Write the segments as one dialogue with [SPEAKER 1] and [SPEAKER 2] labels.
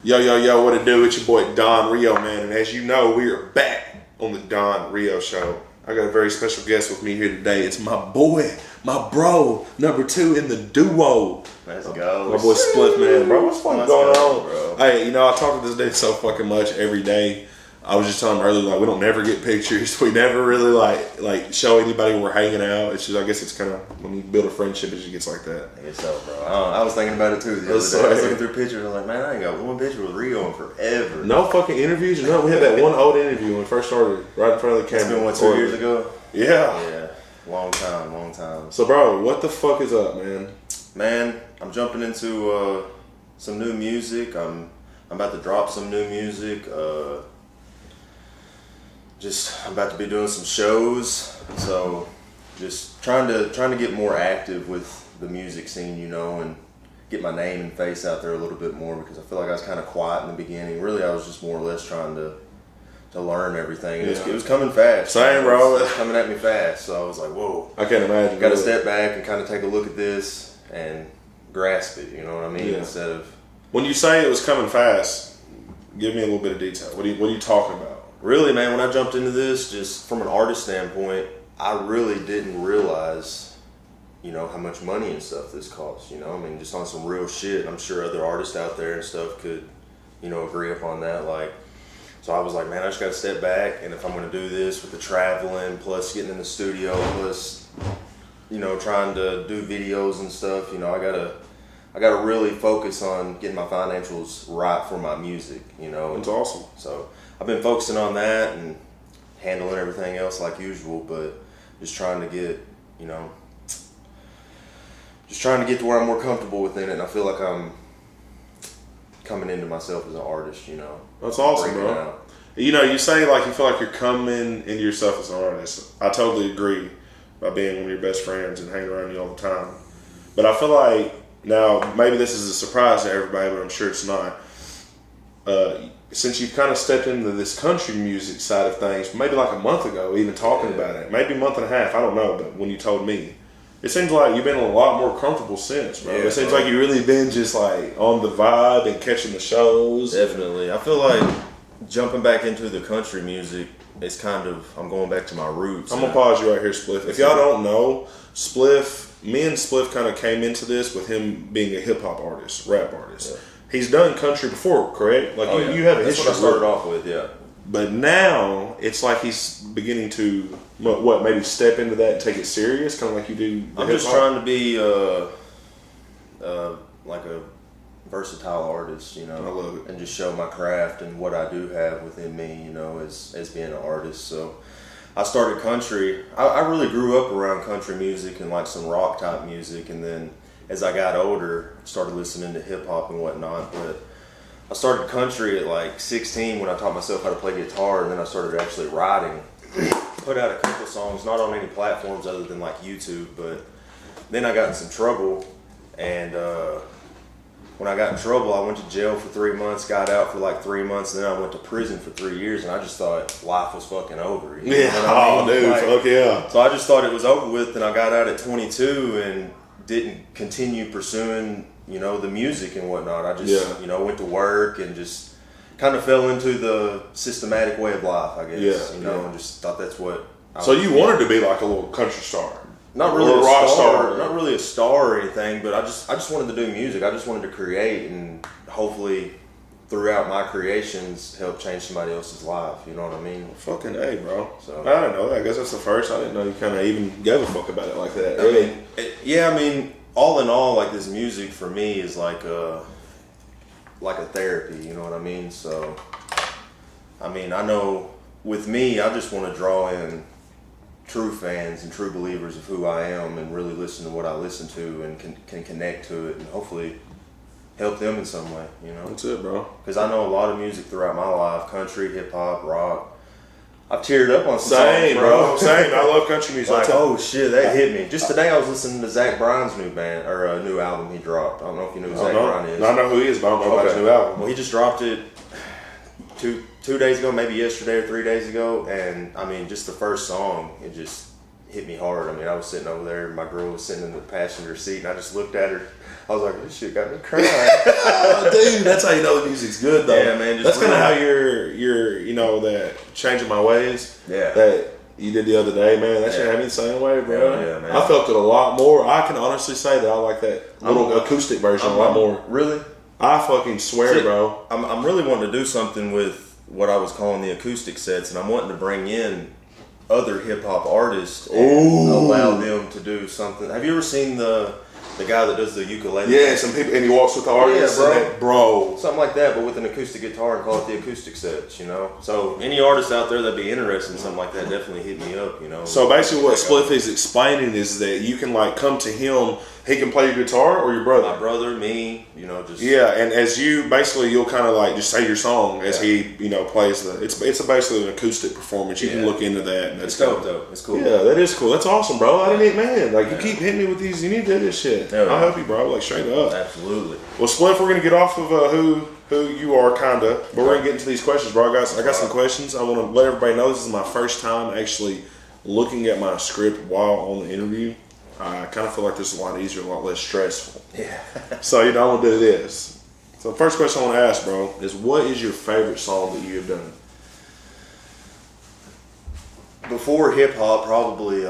[SPEAKER 1] Yo, what it do? It's your boy Don Rio, man. And as you know, we are back on the Don Rio Show. I got a very special guest with me here today. It's my boy, my bro, number 2 in the duo.
[SPEAKER 2] Let's go.
[SPEAKER 1] My boy Spliff, man. Bro, what's fucking going on?
[SPEAKER 2] Bro?
[SPEAKER 1] Hey, I talk to this dude so fucking much every day. I was just telling him earlier, like, we don't never get pictures. We never really, like show anybody when we're hanging out. It's just, I guess it's kind of, when you build a friendship, it just gets like that.
[SPEAKER 2] I guess so, bro. I was thinking about it, too, the other day. I was looking through pictures, and I'm like, man, I ain't got one picture with Rio in forever.
[SPEAKER 1] No fucking interviews? No, we had that one old interview when we first started, right in front of the camera.
[SPEAKER 2] It's been, 2 years ago?
[SPEAKER 1] Yeah.
[SPEAKER 2] Yeah. Long time.
[SPEAKER 1] So, bro, what the fuck is up, man?
[SPEAKER 2] Man, I'm jumping into some new music. I'm about to drop some new music. I'm about to be doing some shows, so just trying to get more active with the music scene, and get my name and face out there a little bit more, because I feel like I was kind of quiet in the beginning. Really, I was just more or less trying to learn everything. And it was coming fast.
[SPEAKER 1] Same, bro.
[SPEAKER 2] It was coming at me fast, so I was like, whoa.
[SPEAKER 1] I can't imagine.
[SPEAKER 2] Got to step back and kind of take a look at this and grasp it, you know what I mean?
[SPEAKER 1] Yeah.
[SPEAKER 2] Instead of...
[SPEAKER 1] When you say it was coming fast, give me a little bit of detail. What are you talking about?
[SPEAKER 2] Really, man, when I jumped into this, just from an artist standpoint, I really didn't realize, how much money and stuff this costs, just on some real shit. I'm sure other artists out there and stuff could, agree upon that. So I was like, man, I just got to step back, and if I'm going to do this with the traveling, plus getting in the studio, plus, trying to do videos and stuff, I gotta really focus on getting my financials right for my music,
[SPEAKER 1] That's awesome.
[SPEAKER 2] So I've been focusing on that and handling everything else like usual, but just trying to get, to where I'm more comfortable within it, and I feel like I'm coming into myself as an artist,
[SPEAKER 1] That's awesome, bro.
[SPEAKER 2] Out.
[SPEAKER 1] You say you feel like you're coming into yourself as an artist. I totally agree by being one of your best friends and hanging around you all the time. But I feel like, now maybe this is a surprise to everybody, but I'm sure it's not. Since you've kind of stepped into this country music side of things, maybe like a month ago, even talking about it, maybe a month and a half, I don't know, but when you told me, it seems like you've been a lot more comfortable since, bro.
[SPEAKER 2] Yeah,
[SPEAKER 1] it seems like you've really been just on the vibe and catching the shows.
[SPEAKER 2] Definitely. I feel like jumping back into the country music, it's I'm going back to my roots.
[SPEAKER 1] I'm going to pause you right here, Spliff. If y'all don't know, me and Spliff kind of came into this with him being a hip-hop artist, rap artist. Yeah. He's done country before, correct?
[SPEAKER 2] You
[SPEAKER 1] have a
[SPEAKER 2] That's
[SPEAKER 1] history.
[SPEAKER 2] what I started off with, yeah.
[SPEAKER 1] But now it's like he's beginning to maybe step into that and take it serious, kind of like you do.
[SPEAKER 2] I'm just trying to be like a versatile artist,
[SPEAKER 1] I love it,
[SPEAKER 2] and just show my craft and what I do have within me, as being an artist. So I started country. I really grew up around country music and some rock type music, and then as I got older, started listening to hip hop and whatnot. But I started country at 16 when I taught myself how to play guitar, and then I started actually writing. Put out a couple songs, not on any platforms other than YouTube. But then I got in some trouble, and when I got in trouble, I went to jail for 3 months, got out for 3 months, and then I went to prison for 3 years, and I just thought life was fucking over. You know what I mean?
[SPEAKER 1] Dude, fuck yeah.
[SPEAKER 2] So I just thought it was over with, and I got out at 22 and didn't continue pursuing, the music and whatnot. I just, went to work and just kind of fell into the systematic way of life, I guess, and just thought that's what
[SPEAKER 1] So you wanted to be a little country star?
[SPEAKER 2] Not really a rock star, not really a star or anything, but I just wanted to do music. I just wanted to create, and hopefully throughout my creations help change somebody else's life. You know what I mean?
[SPEAKER 1] Fucking A, bro.
[SPEAKER 2] So
[SPEAKER 1] I didn't know that. I guess that's the first. I didn't know you kind of even gave a fuck about it like that. Really?
[SPEAKER 2] All in all, this music for me is like a therapy. You know what I mean? So, I know with me, I just want to draw in true fans and true believers of who I am, and really listen to what I listen to, and can connect to it, and hopefully help them in some way,
[SPEAKER 1] That's it, bro.
[SPEAKER 2] Because I know a lot of music throughout my life, country, hip-hop, rock. I've teared up on some
[SPEAKER 1] songs,
[SPEAKER 2] bro.
[SPEAKER 1] Same. I love country music.
[SPEAKER 2] Oh shit, that hit me. Just today I was listening to Zach Bryan's new album he dropped. I don't know if you know who Zach Bryan is.
[SPEAKER 1] I know who he is, but I don't know about his new album.
[SPEAKER 2] Well, he just dropped it two days ago, maybe yesterday or 3 days ago, and just the first song, hit me hard. I mean, I was sitting over there, my girl was sitting in the passenger seat, and I just looked at her. I was like, this shit got me crying.
[SPEAKER 1] Oh, dude, that's how you know the music's good, though.
[SPEAKER 2] Yeah, man.
[SPEAKER 1] That's kind of how you're, you know, that changing my ways.
[SPEAKER 2] Yeah.
[SPEAKER 1] That you did the other day, man. That shit had me the same way, bro.
[SPEAKER 2] Hell yeah, man.
[SPEAKER 1] I felt it a lot more. I can honestly say that I like that little acoustic version a lot more.
[SPEAKER 2] Really?
[SPEAKER 1] I fucking swear, bro.
[SPEAKER 2] I'm really wanting to do something with what I was calling the acoustic sets, and I'm wanting to bring in other hip hop artists and allow them to do something. Have you ever seen the guy that does the ukulele?
[SPEAKER 1] Yeah, some people, and he walks with the artist, bro.
[SPEAKER 2] Something like that, but with an acoustic guitar, and call it the acoustic sets, you know? So any artists out there that'd be interested in something like that, definitely hit me up, you know?
[SPEAKER 1] So basically what Spliff is explaining is that you can like come to him, he can play your guitar or your brother.
[SPEAKER 2] My brother, me, you know, just...
[SPEAKER 1] Yeah, and as you, basically you'll kind of like just say your song as he, you know, plays the, it's basically an acoustic performance. You can look into that. And that's
[SPEAKER 2] dope, though. It's cool.
[SPEAKER 1] Yeah, that is cool. That's awesome, bro. I didn't, man, like you keep hitting me with these, you need to do this shit.
[SPEAKER 2] Yeah,
[SPEAKER 1] I'll help you, bro, like straight up.
[SPEAKER 2] Absolutely.
[SPEAKER 1] Well, Spliff, we're going to get off of who you are, kind of, but we're going to get into these questions, bro. I got some questions. I want to let everybody know this is my first time actually looking at my script while on the interview. I kind of feel like this is a lot easier, a lot less stressful.
[SPEAKER 2] Yeah.
[SPEAKER 1] So, you know, I'm going to do this. So, the first question I want to ask, bro, is what is your favorite song that you have done?
[SPEAKER 2] Before hip-hop, probably...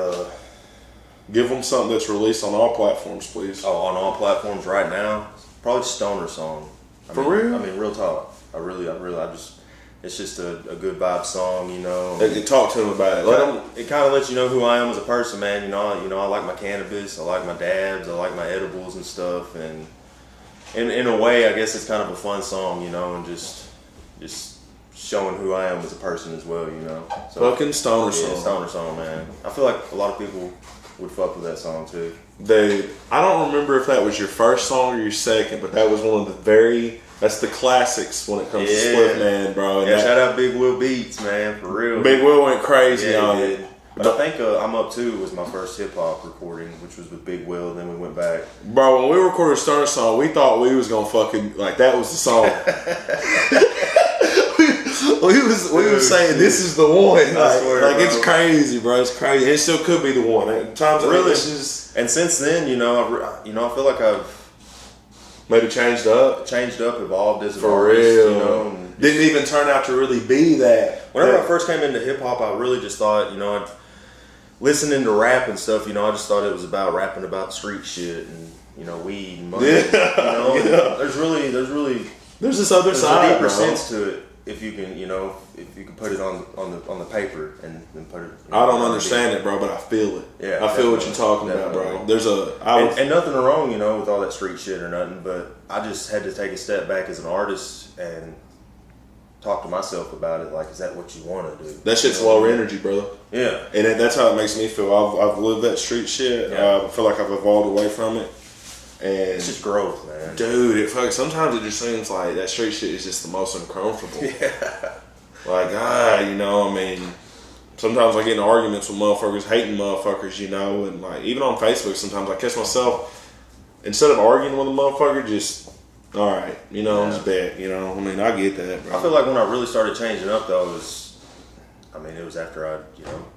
[SPEAKER 1] Give them something that's released on all platforms, please.
[SPEAKER 2] Oh, on all platforms right now? Probably Stoner Song.
[SPEAKER 1] Real?
[SPEAKER 2] I mean, real talk. It's just a good vibe song, you know.
[SPEAKER 1] Talk to them about it.
[SPEAKER 2] It kind of lets you know who I am as a person, man. You know, I like my cannabis, I like my dabs, I like my edibles and stuff, and in a way, I guess it's kind of a fun song, you know, and just showing who I am as a person as well, you know. So,
[SPEAKER 1] fucking Stoner Song.
[SPEAKER 2] Stoner Song, man. I feel like a lot of people would fuck with that song too.
[SPEAKER 1] Dude, I don't remember if that was your first song or your second, but that was one of the that's the classics when it comes to Spliff, man, bro.
[SPEAKER 2] And shout out Big Will Beats, man, for real.
[SPEAKER 1] Big Will went crazy on it.
[SPEAKER 2] But I think I'm Up Too was my first hip hop recording, which was with Big Will. Then we went back.
[SPEAKER 1] Bro, when we recorded Stoner Song, we thought we was gonna fucking like that was the song. we was saying this is the one.
[SPEAKER 2] I swear,
[SPEAKER 1] like it's crazy, bro. It's crazy. It still could be the one. At times,
[SPEAKER 2] really.
[SPEAKER 1] It's just,
[SPEAKER 2] and since then, I feel like I've
[SPEAKER 1] maybe changed up,
[SPEAKER 2] evolved as an
[SPEAKER 1] for
[SPEAKER 2] artist.
[SPEAKER 1] real.
[SPEAKER 2] You know,
[SPEAKER 1] didn't even turn out to really be that.
[SPEAKER 2] Whenever I first came into hip hop, I really just thought, listening to rap and stuff, I just thought it was about rapping about street shit and weed and money.
[SPEAKER 1] Yeah.
[SPEAKER 2] There's
[SPEAKER 1] this other side,
[SPEAKER 2] a deeper
[SPEAKER 1] bro.
[SPEAKER 2] sense to it if you can, if you can put it on the paper and put it.
[SPEAKER 1] I don't understand it, bro, but I feel it.
[SPEAKER 2] Yeah,
[SPEAKER 1] I feel what you're talking about, bro. There's
[SPEAKER 2] and nothing wrong, with all that street shit or nothing, but I just had to take a step back as an artist and talk to myself about it. Like, is that what you want to do?
[SPEAKER 1] That shit's lower energy, brother.
[SPEAKER 2] Yeah,
[SPEAKER 1] and that's how it makes me feel. I've lived that street shit.
[SPEAKER 2] Yeah.
[SPEAKER 1] I feel like I've evolved away from it. And
[SPEAKER 2] it's just growth, man.
[SPEAKER 1] Dude, sometimes it just seems like that street shit is just the most uncomfortable.
[SPEAKER 2] Yeah.
[SPEAKER 1] Like, sometimes I get in arguments with motherfuckers, hating motherfuckers, and like, even on Facebook sometimes I catch myself, instead of arguing with a motherfucker, just, alright, just bet, I get that, bro.
[SPEAKER 2] I feel like when I really started changing up, though, it was after I,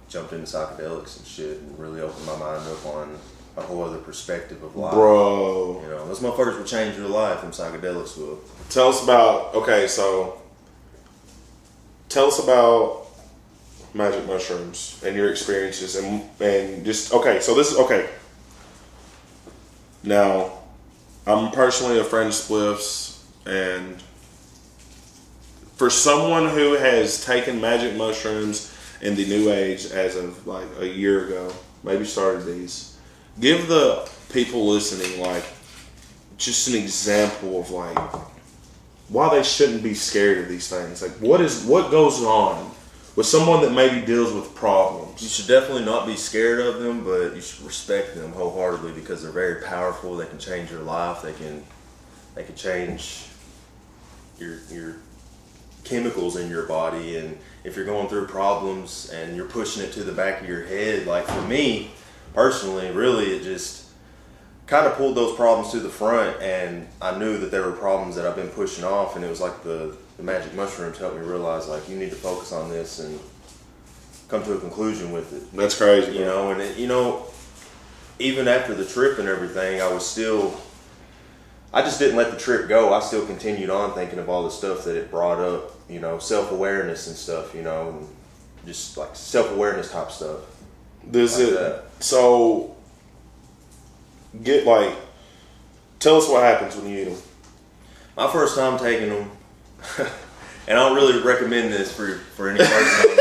[SPEAKER 2] jumped into psychedelics and shit and really opened my mind up on a whole other perspective of life.
[SPEAKER 1] Bro.
[SPEAKER 2] Those motherfuckers will change your life, and psychedelics will.
[SPEAKER 1] Tell us about magic mushrooms and your experiences and just, Now, I'm personally a friend of Spliff's, and for someone who has taken magic mushrooms in the new age as of like a year ago, maybe started these, give the people listening like just an example of like why they shouldn't be scared of these things. Like what goes on with someone that maybe deals with problems?
[SPEAKER 2] You should definitely not be scared of them, but you should respect them wholeheartedly because they're very powerful. They can change your life. They can change your chemicals in your body, and if you're going through problems and you're pushing it to the back of your head, like for me personally, really, it just kind of pulled those problems to the front, and I knew that there were problems that I've been pushing off, and it was like the magic mushrooms helped me realize, like, you need to focus on this and come to a conclusion with it.
[SPEAKER 1] That's crazy,
[SPEAKER 2] You know, and even after the trip and everything, I just didn't let the trip go. I still continued on thinking of all the stuff that it brought up, self-awareness and stuff, and just like self-awareness type stuff.
[SPEAKER 1] So, tell us what happens when you eat them.
[SPEAKER 2] My first time taking them, and I don't really recommend this for any person,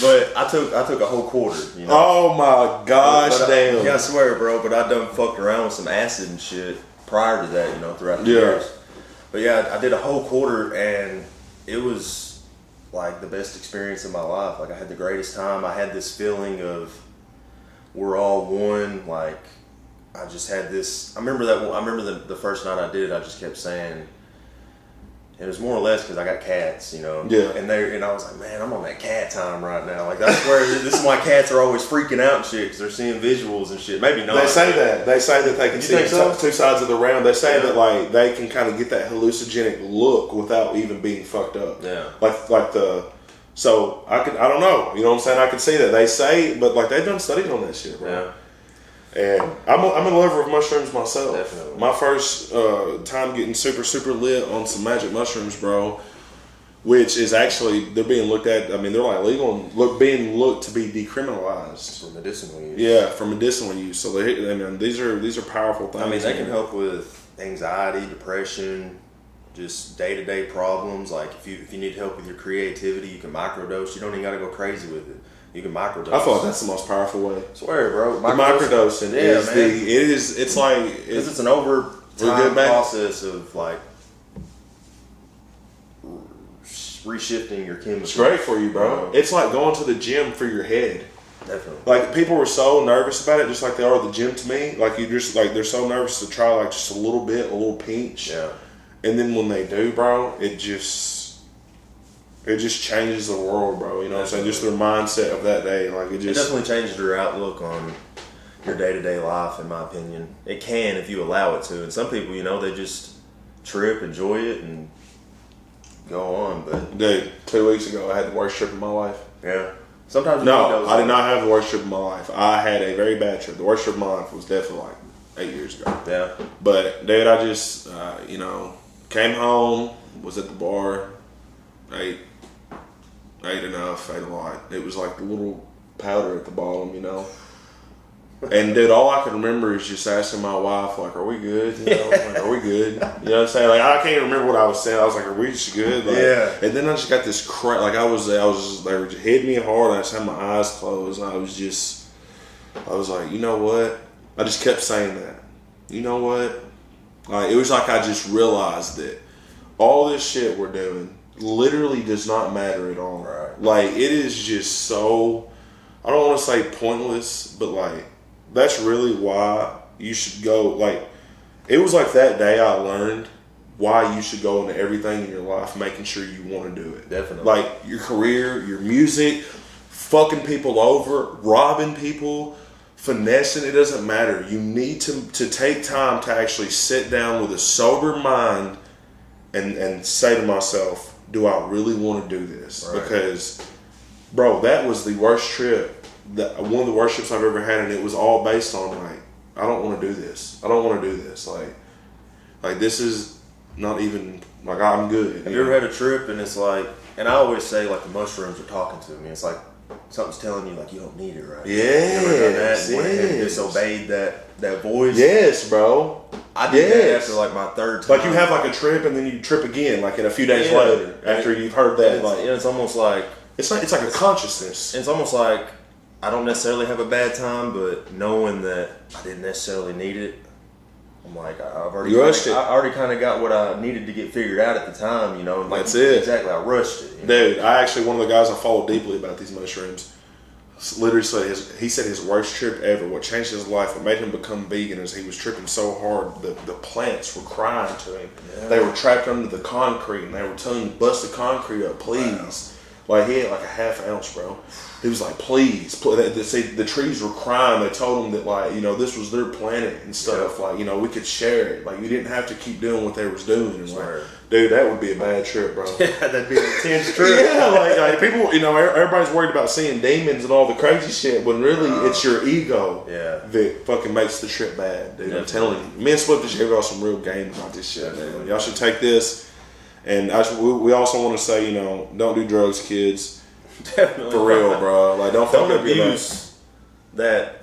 [SPEAKER 2] but I took a whole quarter.
[SPEAKER 1] Oh my gosh, damn!
[SPEAKER 2] I swear, bro. But I done fucked around with some acid and shit prior to that, throughout the years. But yeah, I did a whole quarter, and it was like the best experience of my life. Like I had the greatest time. I had this feeling of we're all one. Like I just had this. I remember the first night I did it. I just kept saying. It was more or less because I got cats,
[SPEAKER 1] Yeah.
[SPEAKER 2] And I was like, man, I'm on that cat time right now. Like that's where this is why cats are always freaking out and shit because they're seeing visuals and shit. Maybe not.
[SPEAKER 1] They say that they can see two sides of the round. They say that like they can kind of get that hallucinogenic look without even being fucked up.
[SPEAKER 2] Yeah.
[SPEAKER 1] So I don't know. You know what I'm saying? I can see that they say, but like they've done studies on that shit, bro.
[SPEAKER 2] Yeah.
[SPEAKER 1] And I'm a lover of mushrooms myself.
[SPEAKER 2] Definitely.
[SPEAKER 1] My first time getting super, super lit on some magic mushrooms, bro, which is actually, they're being looked at, they're like legal and being looked to be decriminalized.
[SPEAKER 2] For medicinal use.
[SPEAKER 1] Yeah, for medicinal use. So these are powerful things.
[SPEAKER 2] They can help with anxiety, depression, just day-to-day problems. Like if you need help with your creativity, you can microdose. You don't even got to go crazy with it. You can microdose.
[SPEAKER 1] I feel like that's the most powerful way.
[SPEAKER 2] I swear, bro.
[SPEAKER 1] Microdosing is
[SPEAKER 2] because it's an over time process of like reshifting your chemistry.
[SPEAKER 1] It's great for you, bro. It's like going to the gym for your head.
[SPEAKER 2] Definitely.
[SPEAKER 1] Like people were so nervous about it, just like they are at the gym to me. Like they're so nervous to try like just a little pinch.
[SPEAKER 2] Yeah.
[SPEAKER 1] And then when they do, bro, it just changes the world, bro. You know what I'm saying? Just their mindset of that day. Like it
[SPEAKER 2] definitely changes your outlook on your day-to-day life, in my opinion. It can if you allow it to. And some people, they just trip, enjoy it, and go on. But
[SPEAKER 1] dude, 2 weeks ago, I had the worst trip of my life.
[SPEAKER 2] Yeah. Sometimes
[SPEAKER 1] I did not have the worst trip of my life. I had a very bad trip. The worst trip of my life was definitely like 8 years ago.
[SPEAKER 2] Yeah.
[SPEAKER 1] But dude, I just came home, was at the bar, ate enough, ate a lot. It was like the little powder at the bottom, And dude, all I could remember is just asking my wife, like, "Are we good? Are we good?" You know what I'm saying? Like, I can't remember what I was saying. I was like, "Are we just good?" Like,
[SPEAKER 2] yeah.
[SPEAKER 1] And then I just got this crack. Like, they were just hitting me hard. I just had my eyes closed, and I was like, you know what? I just kept saying that. You know what? Like, it was like I just realized that all this shit we're doing literally does not matter at all.
[SPEAKER 2] Right.
[SPEAKER 1] Like, it is just so, I don't want to say pointless, but like, that's really why you should go. Like, it was like that day I learned why you should go into everything in your life, making sure you want to do it.
[SPEAKER 2] Definitely.
[SPEAKER 1] Like, your career, your music, fucking people over, robbing people, finessing, it doesn't matter. You need to take time to actually sit down with a sober mind and say to myself, do I really want to do this?
[SPEAKER 2] Right.
[SPEAKER 1] Because, bro, that was the worst trip, one of the worst trips I've ever had, and it was all based on, like, I don't want to do this. I don't want to do this. Like this is not even, like, I'm good.
[SPEAKER 2] Have you ever had a trip and it's like, and I always say, like, the mushrooms are talking to me. It's like something's telling you, like, you don't need it right now.
[SPEAKER 1] Yes,
[SPEAKER 2] you ever done that? And disobeyed that voice?
[SPEAKER 1] Yes, bro.
[SPEAKER 2] I did that after, like, my third time.
[SPEAKER 1] Like, you have, like, a trip and then you trip again, like, in a few days later, after you've heard that.
[SPEAKER 2] It's almost like...
[SPEAKER 1] It's like a consciousness.
[SPEAKER 2] It's almost like I don't necessarily have a bad time, but knowing that I didn't necessarily need it, I'm like, I already kind of got what I needed to get figured out at the time, And like,
[SPEAKER 1] that's it.
[SPEAKER 2] Exactly, I rushed it.
[SPEAKER 1] Dude, I actually, one of the guys I follow deeply about these mushrooms, literally said his worst trip ever, what changed his life, what made him become vegan, is he was tripping so hard, the plants were crying to him. Yeah. They were trapped under the concrete, and they were telling him, bust the concrete up, please. Wow. Like, he had like a half ounce, bro. He was like, please. They say the trees were crying. They told him that, like, you know, this was their planet and stuff. Like, you know, we could share it. Like, you didn't have to keep doing what they was doing. And like, dude, that would be a bad trip, bro.
[SPEAKER 2] Yeah, that'd be an intense trip.
[SPEAKER 1] Yeah, like people, you know, everybody's worried about seeing demons and all the crazy shit, when really it's your ego that fucking makes the trip bad, dude. I'm telling you. Me and Spliff just gave y'all some real game about this shit, man. Y'all should take this. And we also want to say, you know, don't do drugs, kids.
[SPEAKER 2] Definitely.
[SPEAKER 1] For real, bro. Like, don't
[SPEAKER 2] abuse that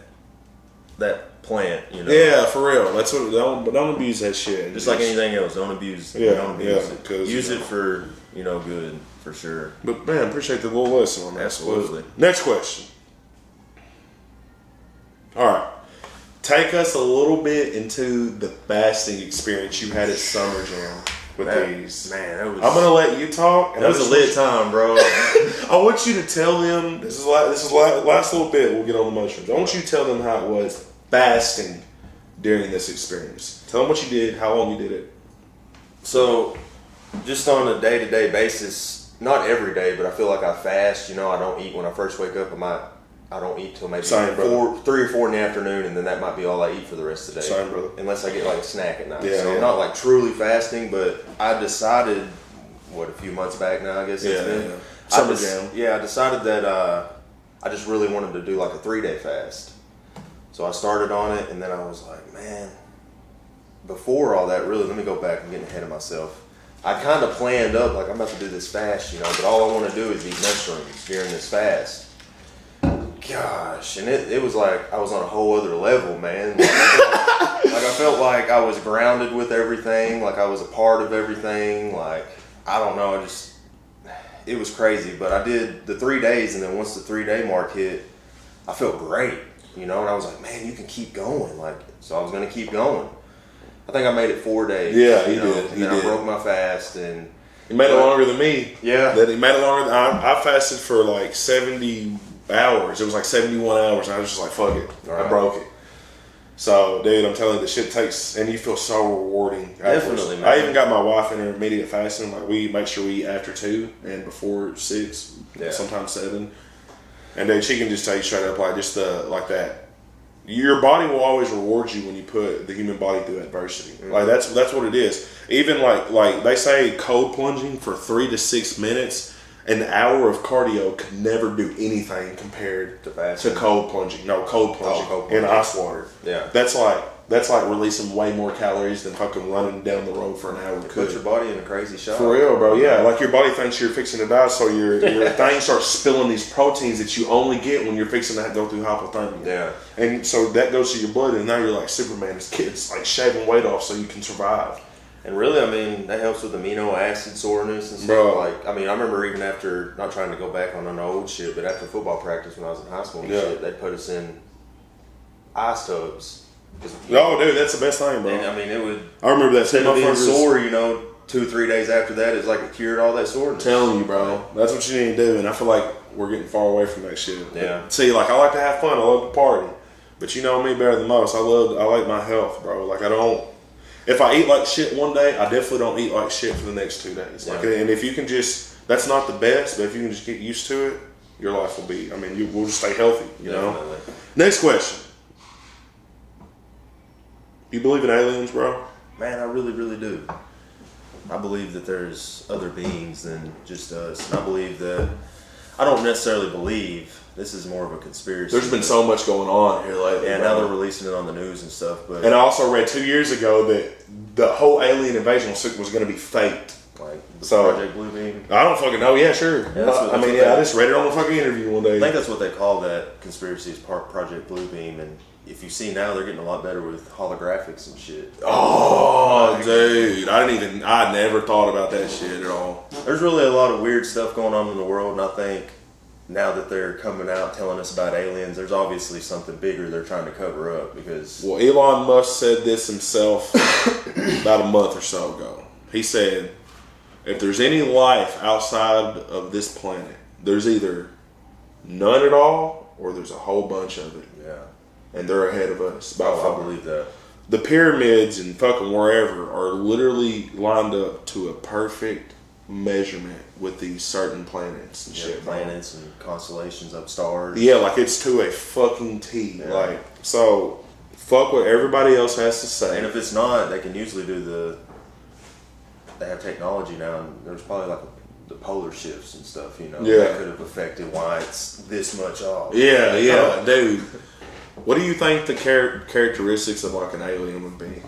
[SPEAKER 2] plant, you know.
[SPEAKER 1] Yeah, for real. That's what. Don't abuse that shit.
[SPEAKER 2] Just like anything else, don't abuse. Don't abuse it. Use it for, you know, good, for sure.
[SPEAKER 1] But man, appreciate the little lesson on that.
[SPEAKER 2] Absolutely.
[SPEAKER 1] Next question. All right. Take us a little bit into the fasting experience you had at Summer Jam with these.
[SPEAKER 2] Man, that was.
[SPEAKER 1] I'm gonna let you talk.
[SPEAKER 2] That was a lit time, bro.
[SPEAKER 1] I want you to tell them. This is last little bit. We'll get on the mushrooms. I want you to tell them how it was fasting during this experience. Tell them what you did, how long you did it.
[SPEAKER 2] So, just on a day-to-day basis, not every day, but I feel like I fast. You know, I don't eat when I first wake up. I don't eat till maybe 3 or 4 in the afternoon, and then that might be all I eat for the rest of the day.
[SPEAKER 1] Same, brother.
[SPEAKER 2] Unless I get like a snack at night.
[SPEAKER 1] Yeah,
[SPEAKER 2] so I'm not like truly fasting, but I decided, a few months back now, I guess it's been.
[SPEAKER 1] Yeah. Summer Jam.
[SPEAKER 2] Yeah, I decided that I just really wanted to do like a 3-day fast. So I started on it, and then I was like, man, before all that, really, let me go back. I'm getting ahead of myself. I kind of planned up, like, I'm about to do this fast, you know, but all I want to do is eat mushrooms during this fast. Gosh, and it was like I was on a whole other level, man. I felt like I was grounded with everything, like I was a part of everything. Like, I don't know, it was crazy. But I did the 3 days, and then once the 3-day mark hit, I felt great, you know. And I was like, man, you can keep going. Like, so I was gonna keep going. I think I made it 4 days.
[SPEAKER 1] Yeah, you
[SPEAKER 2] know,
[SPEAKER 1] did.
[SPEAKER 2] And then I broke my fast, and
[SPEAKER 1] you made it longer than me.
[SPEAKER 2] Yeah,
[SPEAKER 1] he made it longer. I fasted for like 70 hours. It was like 71 hours, and I was just like, fuck it. I broke it. So, dude, I'm telling you, the shit takes, and you feel so rewarding afterwards.
[SPEAKER 2] Definitely, man.
[SPEAKER 1] I even got my wife in intermediate fasting. Like, we make sure we eat after 2 and before 6, sometimes 7. And then she can just tell you straight up, like, just like that. Your body will always reward you when you put the human body through adversity. Mm-hmm. Like, that's what it is. Even like they say cold plunging for 3 to 6 minutes. An hour of cardio could never do anything compared to cold plunging. No, cold plunging in ice water.
[SPEAKER 2] Yeah,
[SPEAKER 1] that's like releasing way more calories than fucking running down the road for an hour.
[SPEAKER 2] Put your body in a crazy shock.
[SPEAKER 1] For real, bro. Yeah, like your body thinks you're fixing to die, so your thing starts spilling these proteins that you only get when you're fixing to go through hypothermia.
[SPEAKER 2] Yeah, and
[SPEAKER 1] so that goes to your blood, and now you're like Superman. It's like shaving weight off so you can survive.
[SPEAKER 2] And really, I mean, that helps with amino acid soreness and stuff.
[SPEAKER 1] Bro.
[SPEAKER 2] Like, I mean, I remember even after, not trying to go back on an old shit, but after football practice when I was in high school and shit, they'd put us in ice tubs.
[SPEAKER 1] Oh, dude, that's the best thing, bro.
[SPEAKER 2] And, I mean, it would.
[SPEAKER 1] I remember that.
[SPEAKER 2] Instead of being sore, you know, 2 or 3 days after that, it's like it cured all that soreness.
[SPEAKER 1] I'm telling you, bro. That's what you need to do. And I feel like we're getting far away from that shit.
[SPEAKER 2] Yeah.
[SPEAKER 1] See, like, I like to have fun. I love to party. But you know me better than most. I like my health, bro. Like, I don't. If I eat like shit one day, I definitely don't eat like shit for the next 2 days. Like, and if you can just, that's not the best, but if you can just get used to it, your life will be, we'll just stay healthy, you know? Next question. You believe in aliens, bro?
[SPEAKER 2] Man, I really, really do. I believe that there's other beings than just us. And I believe that, I don't necessarily believe, this is more of a conspiracy.
[SPEAKER 1] There's been so much going on here lately.
[SPEAKER 2] Yeah, now they're releasing it on the news and stuff. But
[SPEAKER 1] and I also read 2 years ago that the whole alien invasion was going to be faked.
[SPEAKER 2] Like Project Blue Beam?
[SPEAKER 1] I don't fucking know. Yeah, sure.
[SPEAKER 2] Yeah,
[SPEAKER 1] I just read it on the fucking interview one day.
[SPEAKER 2] I think that's what they call that conspiracy, is Project Blue Beam. And if you see now, they're getting a lot better with holographics and shit.
[SPEAKER 1] Oh, dude. I never thought about that shit at all.
[SPEAKER 2] There's really a lot of weird stuff going on in the world, and I think now that they're coming out telling us about aliens, there's obviously something bigger they're trying to cover up. Because
[SPEAKER 1] well, Elon Musk said this himself about a month or so ago. He said, if there's any life outside of this planet, there's either none at all or there's a whole bunch of it.
[SPEAKER 2] Yeah.
[SPEAKER 1] And they're ahead of us.
[SPEAKER 2] I believe that.
[SPEAKER 1] The pyramids and fucking wherever are literally lined up to a perfect measurement with these certain planets and shit.
[SPEAKER 2] Planets and constellations of stars.
[SPEAKER 1] Yeah, like it's to a fucking T.
[SPEAKER 2] Yeah.
[SPEAKER 1] Like, so fuck what everybody else has to say.
[SPEAKER 2] And if it's not, they can usually do they have technology now, and there's probably like the polar shifts and stuff, you know, that could have affected why it's this much off.
[SPEAKER 1] Yeah, dude. What do you think the characteristics of like an alien would be?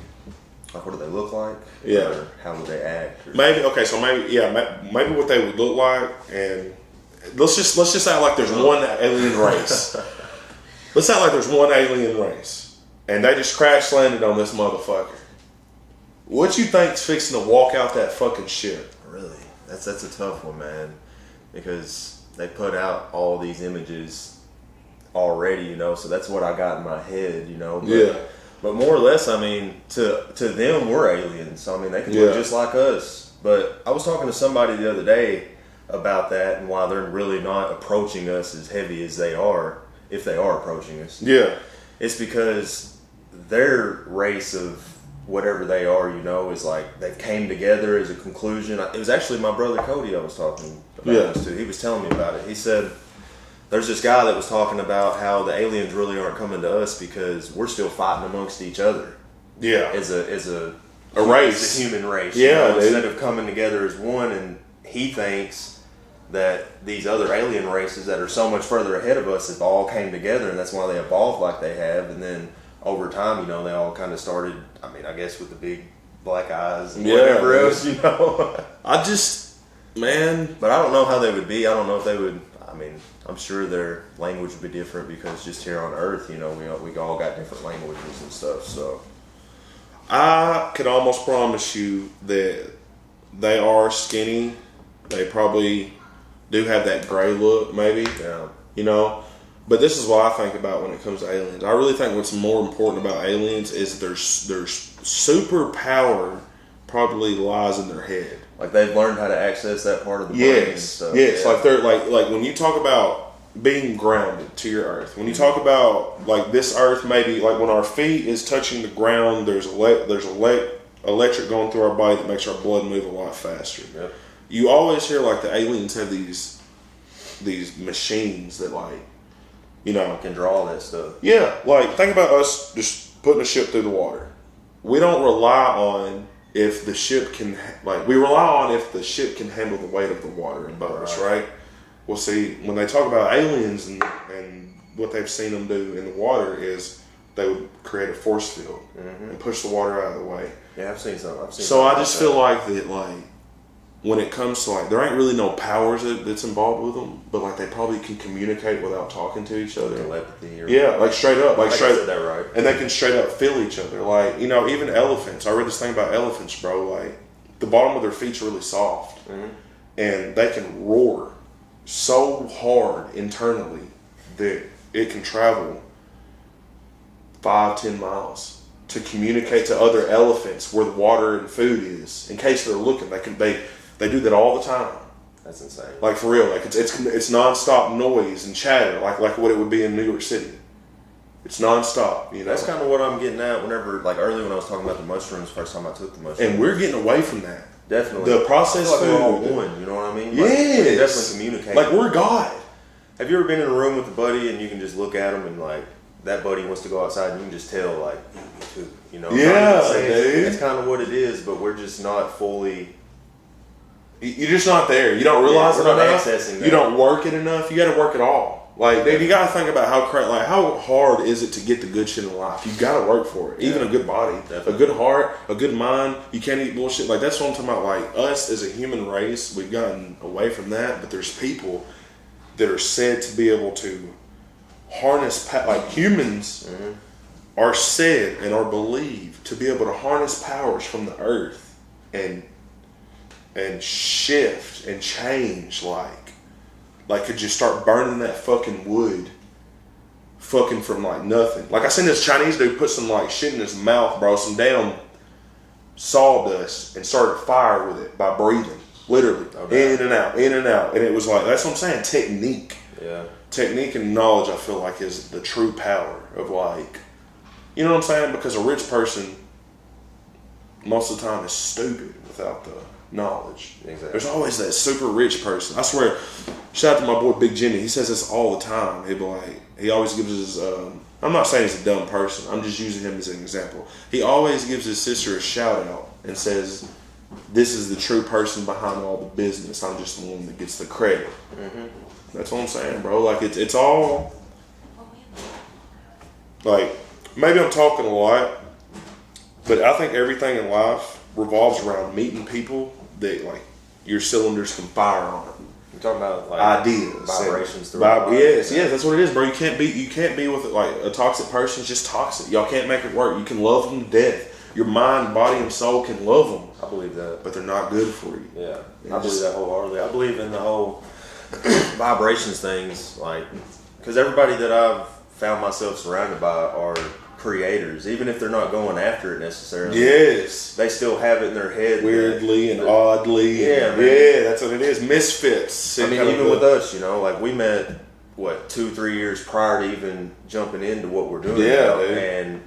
[SPEAKER 2] Like, what do they look like?
[SPEAKER 1] Yeah.
[SPEAKER 2] Or how would they act? Or
[SPEAKER 1] Maybe maybe what they would look like, and let's just act like there's one alien race. Let's act like there's one alien race, and they just crash landed on this motherfucker. What you think's fixing to walk out that fucking ship?
[SPEAKER 2] Really, that's a tough one, man, because they put out all these images already, you know. So that's what I got in my head, you know. But more or less, I mean, to them, we're aliens. So, I mean, they can look just like us. But I was talking to somebody the other day about that and why they're really not approaching us as heavy as they are, if they are approaching us.
[SPEAKER 1] Yeah.
[SPEAKER 2] It's because their race of whatever they are, you know, is like they came together as a conclusion. It was actually my brother Cody I was talking about this to. He was telling me about it. He said, there's this guy that was talking about how the aliens really aren't coming to us because we're still fighting amongst each other.
[SPEAKER 1] Yeah.
[SPEAKER 2] As a
[SPEAKER 1] race.
[SPEAKER 2] As a human race.
[SPEAKER 1] Yeah.
[SPEAKER 2] You know, instead of coming together as one, and he thinks that these other alien races that are so much further ahead of us have all came together, and that's why they evolved like they have. And then over time, you know, they all kind of started, I mean, I guess with the big black eyes and whatever else, you know. But I don't know how they would be. I don't know if they would, I mean, I'm sure their language would be different because just here on Earth, you know, we all got different languages and stuff. So
[SPEAKER 1] I could almost promise you that they are skinny. They probably do have that gray look, maybe.
[SPEAKER 2] Yeah.
[SPEAKER 1] You know, but this is what I think about when it comes to aliens. I really think what's more important about aliens is their superpower probably lies in their head.
[SPEAKER 2] Like they've learned how to access that part of the brain and stuff.
[SPEAKER 1] Yes, like they're like when you talk about being grounded to your earth. When you talk about like this earth, maybe like when our feet is touching the ground, there's electric going through our body that makes our blood move a lot faster.
[SPEAKER 2] Yep.
[SPEAKER 1] You always hear like the aliens have these machines that like, you know,
[SPEAKER 2] can draw that stuff.
[SPEAKER 1] Yeah, like think about us just putting a ship through the water. We don't rely on if the ship can, we rely on if the ship can handle the weight of the water and boats, right? Well, see, when they talk about aliens and what they've seen them do in the water is they would create a force field and push the water out of the way.
[SPEAKER 2] Yeah, I've seen some.
[SPEAKER 1] So I just feel like that, like, when it comes to like, there ain't really no powers that's involved with them, but like they probably can communicate without talking to each other.
[SPEAKER 2] Telepathy or
[SPEAKER 1] like straight up, like straight.
[SPEAKER 2] I said that right.
[SPEAKER 1] And they can straight up feel each other. Like, you know, even elephants. I read this thing about elephants, bro. Like the bottom of their feet's really soft, and they can roar so hard internally that it can travel 5-10 miles to communicate to other elephants where the water and food is. In case they're looking, they do that all the time.
[SPEAKER 2] That's insane. Like
[SPEAKER 1] for real, like it's nonstop noise and chatter, like what it would be in New York City. It's nonstop, you know.
[SPEAKER 2] That's kind of what I'm getting at. Whenever, like earlier when I was talking about the mushrooms, first time I took the mushrooms,
[SPEAKER 1] and we're getting away from that.
[SPEAKER 2] Definitely,
[SPEAKER 1] the processed food.
[SPEAKER 2] We're all one. You know what I mean?
[SPEAKER 1] Yes.
[SPEAKER 2] We can definitely communicate.
[SPEAKER 1] Like we're God.
[SPEAKER 2] Have you ever been in a room with a buddy and you can just look at him and like that buddy wants to go outside and you can just tell like me too. You know?
[SPEAKER 1] Yeah,
[SPEAKER 2] dude. That's kind of what it is, but we're just not fully.
[SPEAKER 1] You're just not there. You don't realize
[SPEAKER 2] we're not accessing that.
[SPEAKER 1] You don't work it enough. You got to work it all. Like, dude, you got to think about how hard is it to get the good shit in life. You got to work for it. Even a good body, a good heart, a good mind. You can't eat bullshit. Like that's what I'm talking about. Like us as a human race, we've gotten away from that. But there's people that are said to be able to harness like humans are said and are believed to be able to harness powers from the earth and shift and change like could just start burning that fucking wood fucking from like nothing. Like I seen this Chinese dude put some like shit in his mouth, bro, some damn sawdust, and started a fire with it by breathing. Literally. Okay. In and out. And it was like, that's what I'm saying, technique.
[SPEAKER 2] Yeah. Technique
[SPEAKER 1] and knowledge, I feel like, is the true power of like, you know what I'm saying? Because a rich person most of the time is stupid without the knowledge.
[SPEAKER 2] Exactly.
[SPEAKER 1] There's always that super rich person. I swear, shout out to my boy Big Jimmy. He says this all the time. He'd be like, he always gives his, I'm not saying he's a dumb person. I'm just using him as an example. He always gives his sister a shout out and says, this is the true person behind all the business. I'm just the one that gets the credit. That's what I'm saying, bro. Like, it's all, like, maybe I'm talking a lot, but I think everything in life revolves around meeting people that, like, your cylinders can fire on.
[SPEAKER 2] You're talking about like
[SPEAKER 1] ideas,
[SPEAKER 2] vibrations through life.
[SPEAKER 1] Yes, that's what it is, bro. You can't be with like a toxic person. It's just toxic. Y'all can't make it work. You can love them to death. Your mind, body, and soul can love them.
[SPEAKER 2] I believe that,
[SPEAKER 1] but they're not good for you.
[SPEAKER 2] Yeah, I believe that wholeheartedly. I believe in the whole vibrations things, like, because everybody that I've found myself surrounded by are creators, even if they're not going after it necessarily.
[SPEAKER 1] Yes,
[SPEAKER 2] they still have it in their head,
[SPEAKER 1] weirdly and oddly.
[SPEAKER 2] Yeah,
[SPEAKER 1] yeah, that's what it is. Misfits.
[SPEAKER 2] I mean, even with us, you know, like we met 2-3 years prior to even jumping into what we're doing.
[SPEAKER 1] Yeah,
[SPEAKER 2] now, and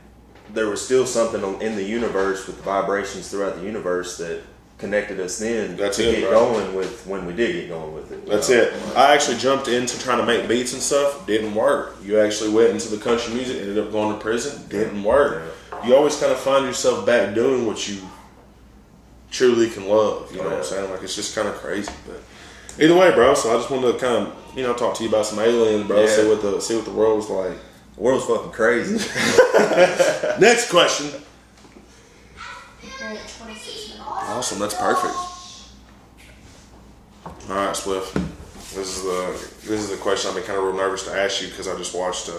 [SPEAKER 2] there was still something in the universe with the vibrations throughout the universe that connected us then to get going with when we did get going with it.
[SPEAKER 1] That's it. I actually jumped into trying to make beats and stuff. Didn't work. You actually went into the country music, ended up going to prison. Didn't work. You always kind of find yourself back doing what you truly can love. You know what I'm saying? Like, it's just kind of crazy. But either way, bro. So I just wanted to kind of talk to you about some aliens, bro. See what the world was like.
[SPEAKER 2] The world's fucking crazy.
[SPEAKER 1] Next question.
[SPEAKER 3] We're at 26 minutes.
[SPEAKER 1] Awesome, that's perfect. All right, Spliff. This is the question I've been kind of real nervous to ask you because I just watched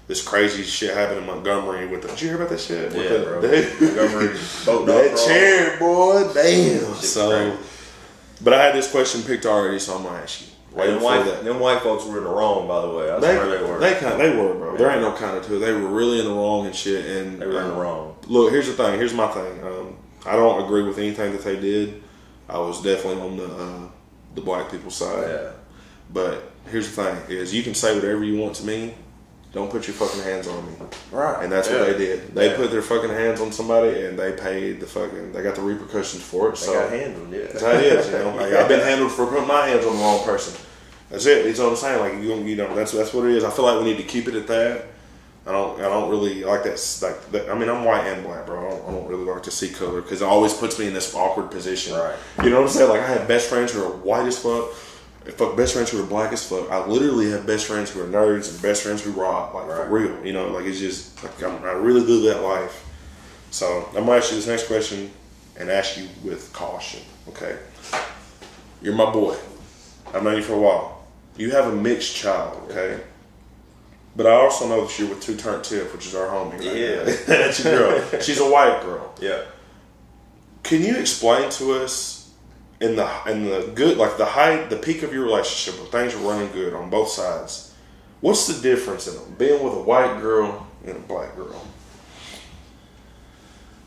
[SPEAKER 1] this crazy shit happen in Montgomery with the. Did you hear about that shit?
[SPEAKER 2] Yeah, bro. Montgomery boat
[SPEAKER 1] that chair, boy. Damn.
[SPEAKER 2] So,
[SPEAKER 1] but I had this question picked already, so I'm gonna ask you.
[SPEAKER 2] Them white folks were in the wrong, by the way. I swear they were.
[SPEAKER 1] They were, bro. There ain't no kind of two. They were really in the wrong and shit. And
[SPEAKER 2] they were in the wrong.
[SPEAKER 1] Look, here's the thing. Here's my thing. I don't agree with anything that they did. I was definitely on the black people's side.
[SPEAKER 2] Yeah.
[SPEAKER 1] But here's the thing: is you can say whatever you want to me. Don't put your fucking hands on me.
[SPEAKER 2] Right.
[SPEAKER 1] And that's what they did. They put their fucking hands on somebody, and they paid they got the repercussions for it.
[SPEAKER 2] They got handled. Yeah.
[SPEAKER 1] That's how it is. You know, like, I've been handled for putting my hands on the wrong person. That's it. That's what I'm saying. Like, you know, that's what it is. I feel like we need to keep it at that. I don't really like that. I mean, I'm white and black, bro. I don't really like to see color because it always puts me in this awkward position.
[SPEAKER 2] Right.
[SPEAKER 1] You know what I'm saying? Like, I have best friends who are white as fuck. Fuck best friends who are black as fuck. I literally have best friends who are nerds and best friends who rock, like, for real. You know, like, it's just like I really live that life. So I'm gonna ask you this next question and ask you with caution. Okay. You're my boy. I've known you for a while. You have a mixed child, okay? But I also know that you're with Two Turnt Tiff, which is our homie. Right?
[SPEAKER 2] Yeah.
[SPEAKER 1] That's your girl. She's a white girl.
[SPEAKER 2] Yeah.
[SPEAKER 1] Can you explain to us in the good, like the peak of your relationship where things are running good on both sides, what's the difference in them, being with a white girl and a black girl?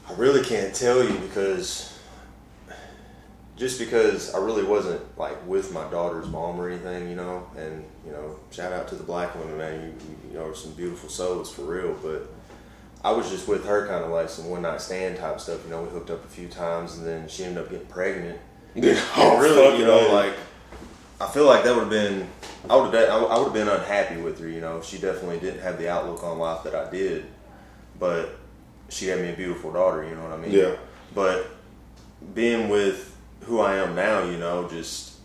[SPEAKER 2] I really can't tell you because I really wasn't like with my daughter's mom or anything, you know, and you know, shout out to the black women, man, you know, are some beautiful souls for real, but I was just with her kind of like some one night stand type stuff, you know, we hooked up a few times and then she ended up getting pregnant.
[SPEAKER 1] Oh,
[SPEAKER 2] really, you know, like I feel like that would have been, I would have been unhappy with her, you know. She definitely didn't have the outlook on life that I did, but she had me a beautiful daughter, you know what I mean?
[SPEAKER 1] Yeah.
[SPEAKER 2] But being with who I am now, you know, just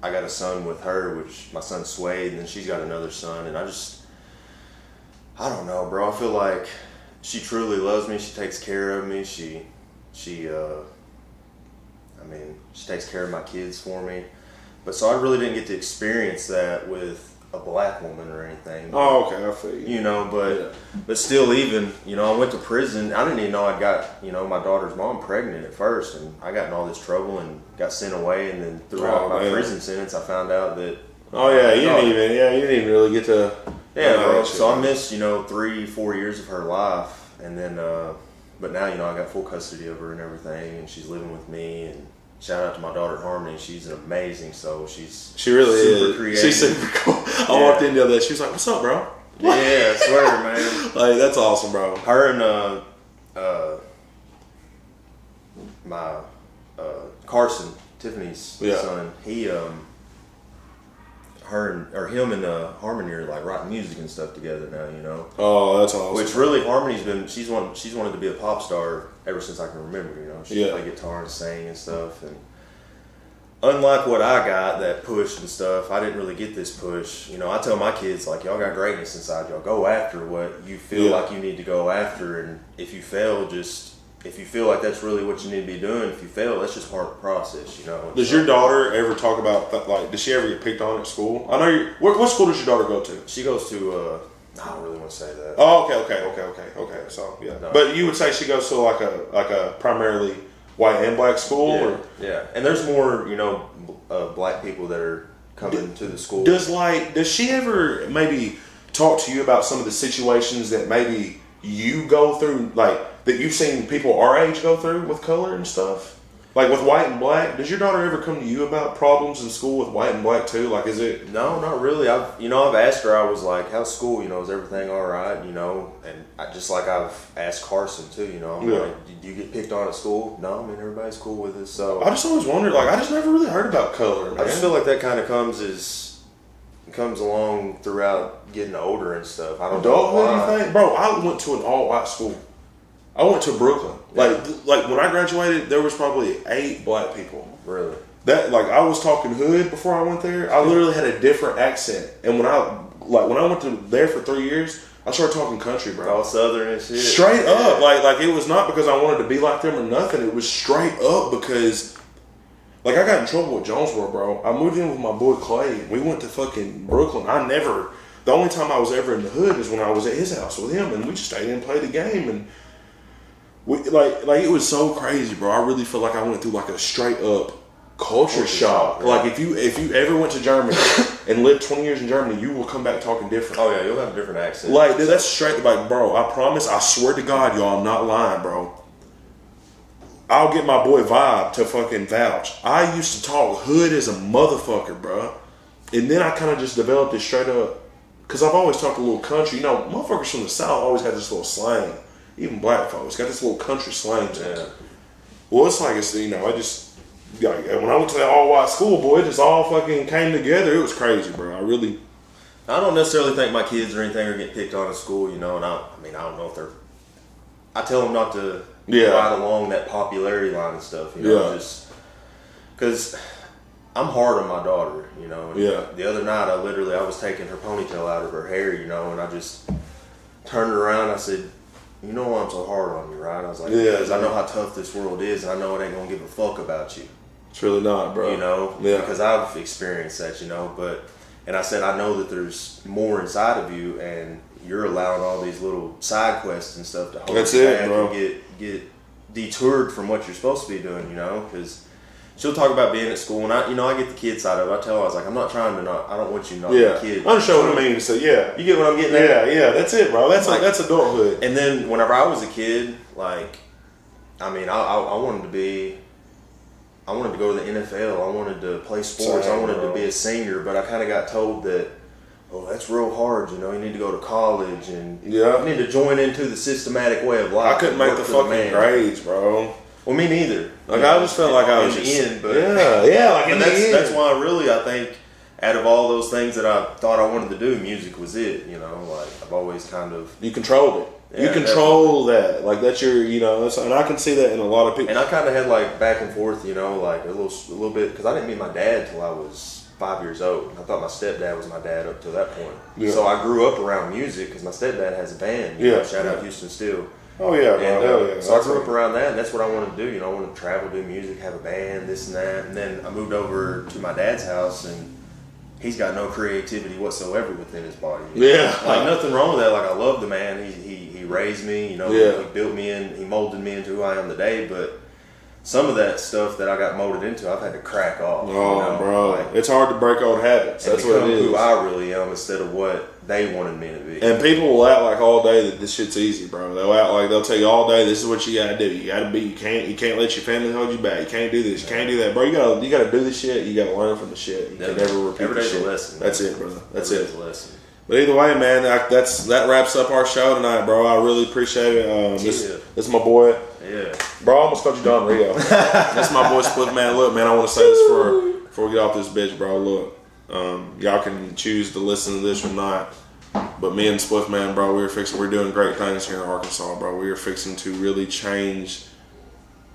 [SPEAKER 2] I got a son with her, which my son's Swade, and then she's got another son, and I don't know, bro. I feel like she truly loves me. She takes care of me. She takes care of my kids for me. But so I really didn't get to experience that with a black woman or anything.
[SPEAKER 1] Oh, okay, I feel you.
[SPEAKER 2] You know, but still, even, you know, I went to prison. I didn't even know I got, you know, my daughter's mom pregnant at first, and I got in all this trouble and got sent away. And then throughout my prison sentence, I found out that.
[SPEAKER 1] Oh yeah, you didn't even really get to.
[SPEAKER 2] Yeah, bro. So I missed, you know, 3-4 years of her life, and then, but now, you know, I got full custody of her and everything, and she's living with me. And shout out to my daughter Harmony. She's an amazing soul. She really super creative. She's super cool.
[SPEAKER 1] I walked in the other day. She was like, "What's up, bro?"
[SPEAKER 2] Yeah, I swear, man.
[SPEAKER 1] Like, that's awesome, bro.
[SPEAKER 2] Her and my Carson, Tiffany's
[SPEAKER 1] Yeah.
[SPEAKER 2] son, him and Harmony are like writing music and stuff together now, you know.
[SPEAKER 1] Oh, that's awesome.
[SPEAKER 2] Which really, Harmony's been she's wanted to be a pop star ever since I can remember, you know. She
[SPEAKER 1] Yeah.
[SPEAKER 2] play guitar and sing and stuff. And unlike what I got, that push and stuff, I didn't really get this push. You know, I tell my kids, like, y'all got greatness inside y'all. Go after what you feel
[SPEAKER 1] Yeah.
[SPEAKER 2] like you need to go after, and if you fail, if you feel like that's really what you need to be doing, if you fail, that's just part of the process, you know.
[SPEAKER 1] Does your daughter ever talk about that? Like, does she ever get picked on at school? I know you. What school does your daughter go to?
[SPEAKER 2] She goes to, I don't really want to say that.
[SPEAKER 1] Oh, okay. So yeah,
[SPEAKER 2] No.
[SPEAKER 1] but you would say she goes to like a primarily white and black school,
[SPEAKER 2] Yeah,
[SPEAKER 1] or
[SPEAKER 2] yeah. And there's more, you know, black people that are coming to the school.
[SPEAKER 1] does she ever maybe talk to you about some of the situations that maybe you go through, like that you've seen people our age go through with color and stuff? Like with white and black, does your daughter ever come to you about problems in school with white and black too? Like, is it?
[SPEAKER 2] No, not really. I've asked her. I was like, "How's school? You know, is everything all right? You know?" And just like I've asked Carson too. You know, I'm
[SPEAKER 1] Yeah.
[SPEAKER 2] like, "Do you get picked on at school?" No, I mean everybody's cool with us. So
[SPEAKER 1] I just always wondered. Like, I just never really heard about color, man.
[SPEAKER 2] I just feel like that kind of comes along throughout getting older and stuff. I don't know
[SPEAKER 1] Adulthood,
[SPEAKER 2] why.
[SPEAKER 1] you think? Bro, I went to an all-white school. I went to Brooklyn. Like when I graduated, there was probably 8 black people.
[SPEAKER 2] Really?
[SPEAKER 1] That, like, I was talking hood before I went there. I literally had a different accent. And when I went to there for 3 years, I started talking country, bro.
[SPEAKER 2] All southern and shit.
[SPEAKER 1] Straight up. Like it was not because I wanted to be like them or nothing. It was straight up because, like, I got in trouble with Jonesboro, bro. I moved in with my boy Clay. We went to fucking Brooklyn. The only time I was ever in the hood is when I was at his house with him, and we just stayed in and played the game. And we, like it was so crazy, bro. I really feel like I went through like a straight up culture shock.
[SPEAKER 2] Yeah.
[SPEAKER 1] Like if you ever went to Germany and lived 20 years in Germany, you will come back talking different.
[SPEAKER 2] Oh yeah, you'll have a different accent.
[SPEAKER 1] Like, dude, that's straight. Like, bro, I promise, I swear to God, y'all, I'm not lying, bro. I'll get my boy Vibe to fucking vouch. I used to talk hood as a motherfucker, bro. And then I kind of just developed it straight up. Because I've always talked a little country. You know, motherfuckers from the South always had this little slang. Even black folks got this little country slang to it.
[SPEAKER 2] Yeah.
[SPEAKER 1] Well, it's like, it's, you know, I just, like, when I went to that all-white school, boy, it just all fucking came together. It was crazy, bro.
[SPEAKER 2] I don't necessarily think my kids or anything are getting picked on in school, you know, and I don't know if they're. I tell them not to ride along that popularity line and stuff, you know, just because I'm hard on my daughter, you know. And the other night, I was taking her ponytail out of her hair, you know, and I just turned around and I said, "You know why I'm so hard on you, right?" I was like, "Because I know how tough this world is, and I know it ain't gonna give a fuck about you."
[SPEAKER 1] It's really not, bro.
[SPEAKER 2] You know, because I've experienced that, you know. And I said, I know that there's more inside of you, and you're allowing all these little side quests and stuff to hold you back and get detoured from what you're supposed to be doing, you know. Because she'll talk about being at school, and I get the kid side of it. I tell her, I was like, I don't want you to not be a kid.
[SPEAKER 1] I understand what I mean. So
[SPEAKER 2] you get what I'm getting at?
[SPEAKER 1] Yeah, that's it, bro. That's like, that's adulthood.
[SPEAKER 2] And then whenever I was a kid, like, I mean, I wanted to go to the NFL. I wanted to play sports. I wanted to be a singer, but I kind of got told that, oh, that's real hard. You know, you need to go to college and you need to join into the systematic way of life.
[SPEAKER 1] I couldn't make the fucking grades, bro.
[SPEAKER 2] Well, me neither.
[SPEAKER 1] Like, I just felt like I was
[SPEAKER 2] in
[SPEAKER 1] just,
[SPEAKER 2] the end, but
[SPEAKER 1] like in the end.
[SPEAKER 2] That's why I think out of all those things that I thought I wanted to do, music was it. You know, like I've always kind of
[SPEAKER 1] you controlled it.
[SPEAKER 2] Yeah,
[SPEAKER 1] you control that, like that's your, you know, and I can see that in a lot of people.
[SPEAKER 2] And I kind of had like back and forth, you know, like a little bit, because I didn't meet my dad till I was 5 years old. I thought my stepdad was my dad up to that point.
[SPEAKER 1] Yeah.
[SPEAKER 2] So I grew up around music because my stepdad has a band. You know, shout out Houston Steel.
[SPEAKER 1] Oh yeah, bro.
[SPEAKER 2] And, so I grew up around that, and that's what I wanted to do. You know, I wanted to travel, do music, have a band, this and that. And then I moved over to my dad's house, and he's got no creativity whatsoever within his body.
[SPEAKER 1] Yeah.
[SPEAKER 2] Like nothing wrong with that. Like I love the man. He raised me, you know, he built me in, he molded me into who I am today, but some of that stuff that I got molded into, I've had to crack off.
[SPEAKER 1] Oh,
[SPEAKER 2] you know?
[SPEAKER 1] bro.
[SPEAKER 2] Like,
[SPEAKER 1] it's hard to break old habits. That's what it is.
[SPEAKER 2] Who I really am instead of what they wanted me to be.
[SPEAKER 1] And people will act like all day that this shit's easy, bro. They'll act like they'll tell you all day, this is what you gotta do. You gotta be, you can't let your family hold you back. You can't do this, you can't do that, bro. You gotta do this shit. You gotta learn from the shit. You can never repeat
[SPEAKER 2] every day's
[SPEAKER 1] the shit.
[SPEAKER 2] A lesson.
[SPEAKER 1] That's it, brother. That's it.
[SPEAKER 2] A lesson.
[SPEAKER 1] But either way, man, that wraps up our show tonight, bro. I really appreciate it. This is my boy.
[SPEAKER 2] Yeah.
[SPEAKER 1] Bro, I almost called you Don Rio. That's my boy Spliff, man. Look, man, I want to say this before we get off this bitch, bro. Look, y'all can choose to listen to this or not. But me and Spliff, man, bro, we're doing great things here in Arkansas, bro. We are fixing to really change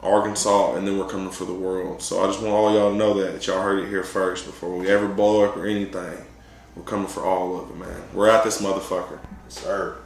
[SPEAKER 1] Arkansas, and then we're coming for the world. So I just want all y'all to know that y'all heard it here first before we ever blow up or anything. We're coming for all of it, man. We're at this motherfucker.
[SPEAKER 2] Yes, sir.